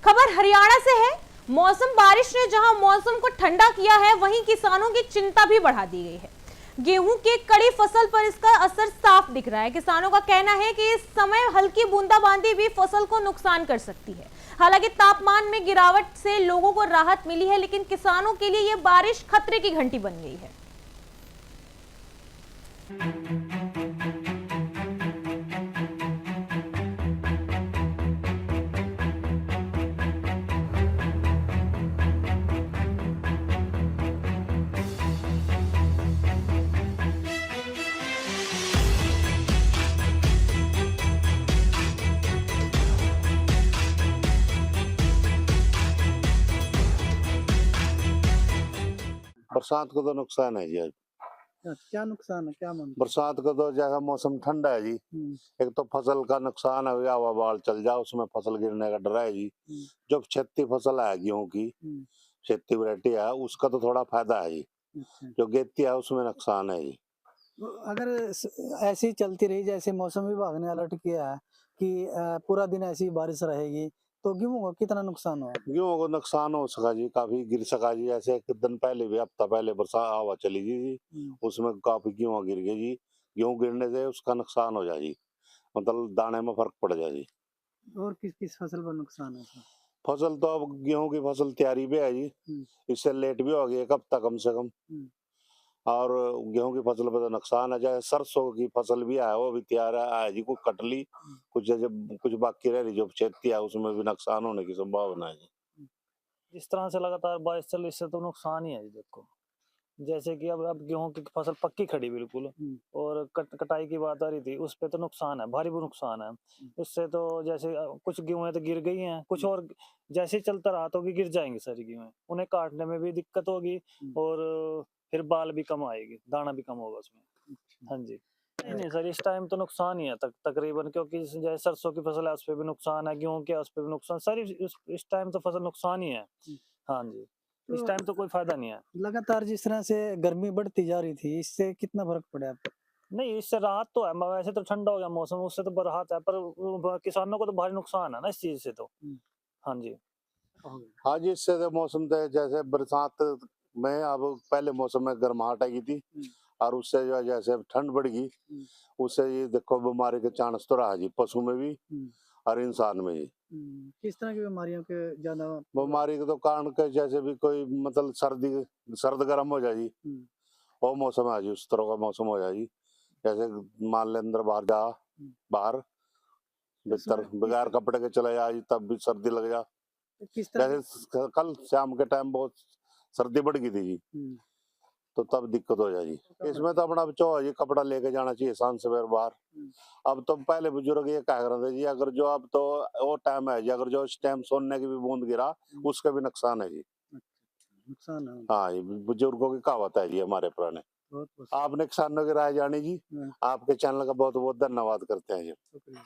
खबर हरियाणा से है। मौसम बारिश ने जहां मौसम को ठंडा किया है, वहीं किसानों की चिंता भी बढ़ा दी गई है। गेहूं की कड़ी फसल पर इसका असर साफ दिख रहा है। किसानों का कहना है कि इस समय हल्की बूंदाबांदी भी फसल को नुकसान कर सकती है। हालांकि तापमान में गिरावट से लोगों को राहत मिली है, लेकिन किसानों के लिए यह बारिश खतरे की घंटी बन गई है। बरसात को तो नुकसान है जी। आज क्या नुकसान है, क्या मानते बरसात को तो जैसा मौसम ठंडा है जी, एक तो फसल का नुकसान है, हवा बाढ़ चल जाए उसमें फसल गिरने का डर है जी। जो खेती फसल है गेहूं की, खेती वैरायटी है, उसका तो थोड़ा फायदा है जी। जो गेती है उसमें नुकसान है जी। अगर ऐसी चलती रही, जैसे मौसम विभाग ने अलर्ट किया है कि पूरा दिन ऐसी बारिश रहेगी, तो गेहूं का कितना नुकसान हुआ? गेहूं को नुकसान हो सका जी, काफी गिर सका जी। ऐसे एक दिन पहले भी, हफ्ता पहले बरसात हवा चली जी, उसमें काफी गेहूं गिर गई जी। गेहूं गिरने से उसका नुकसान हो जाए जी, मतलब दाने में फर्क पड़ जाए जी। और किस किस फसल पर नुकसान है? फसल तो अब गेहूं की फसल तैयारी भी है जी, इससे लेट भी हो गई एक हफ्ता कम से कम। और गेहूं की फसल पर तो नुकसान है। जैसे सरसों की फसल भी है, वो भी तैयार है जी, कुछ कट ली, कुछ जैसे कुछ बाकी रह रही जो खेती है, उसमें भी नुकसान होने की संभावना है जी। जिस तरह से लगातार बारिश चल रही, इससे तो नुकसान ही है जी। देखो, जैसे कि अब गेहूं की फसल पक्की खड़ी बिल्कुल, और कटाई की बात आ रही थी, उस पे तो नुकसान है, भारी नुकसान है। उससे तो जैसे कुछ गेहूं तो गिर गई हैं, कुछ और जैसे ही चलता रहा तो गिर जाएंगे सारी गेहूं, उन्हें काटने में भी दिक्कत होगी, और फिर बाल भी कम आएगी, दाना भी कम होगा उसमें। हाँ जी, नहीं सर, इस टाइम तो नुकसान ही है तकरीबन, क्योंकि जैसे सरसों की फसल है उस पर भी नुकसान है, गेहूं के उस पर भी नुकसान, सारी इस टाइम तो फसल नुकसान ही है। हाँ जी, इस टाइम तो कोई फायदा नहीं है। लगातार जिस तरह से गर्मी बढ़ती जा रही थी, इससे कितना फर्क पड़ा आपको? नहीं, इससे राहत तो है, वैसे तो ठंडा हो गया मौसम, उससे तो राहत है, पर किसानों को तो भारी नुकसान है ना इस चीज से तो। हाँ जी, हाँ जी, इससे तो मौसम तो जैसे बरसात में अब पहले मौसम में गर्माहट आई थी, और उससे जो जैसे ठंड बढ़ गई, उससे ये देखो बीमारी के चांस तो रहा जी, पशु में भी और इंसान में जी। किस तरह की बीमारियों के ज्यादा? बीमारी के तो कारण के जैसे भी कोई मतलब सर्द गर्म हो जाए जी, वो मौसम है जी, उस तरह का मौसम हो जाए जी। जैसे मान ले अंदर बाहर भीतर बगैर कपड़े के चले जाए, तब भी सर्दी लग जा। किस तरह? जैसे कल शाम के टाइम बहुत सर्दी बढ़ गई थी जी, तो तब दिक्कत हो जाएगी। इसमें तो अपना बचाव है जी, कपड़ा लेके जाना चाहिए शाम सवेर बाहर। अब तो पहले बुजुर्ग ये कह रहे थे जी, अगर जो अब तो वो टाइम है जी, अगर जो इस टाइम सोने की भी बूंद गिरा, उसका भी नुकसान है जी। नुकसान है। हाँ, ये बुजुर्गों की कहावत है जी हमारे पुराने। आपने किसानों की राय जानी जी। आपके चैनल का बहुत बहुत धन्यवाद करते हैं जी।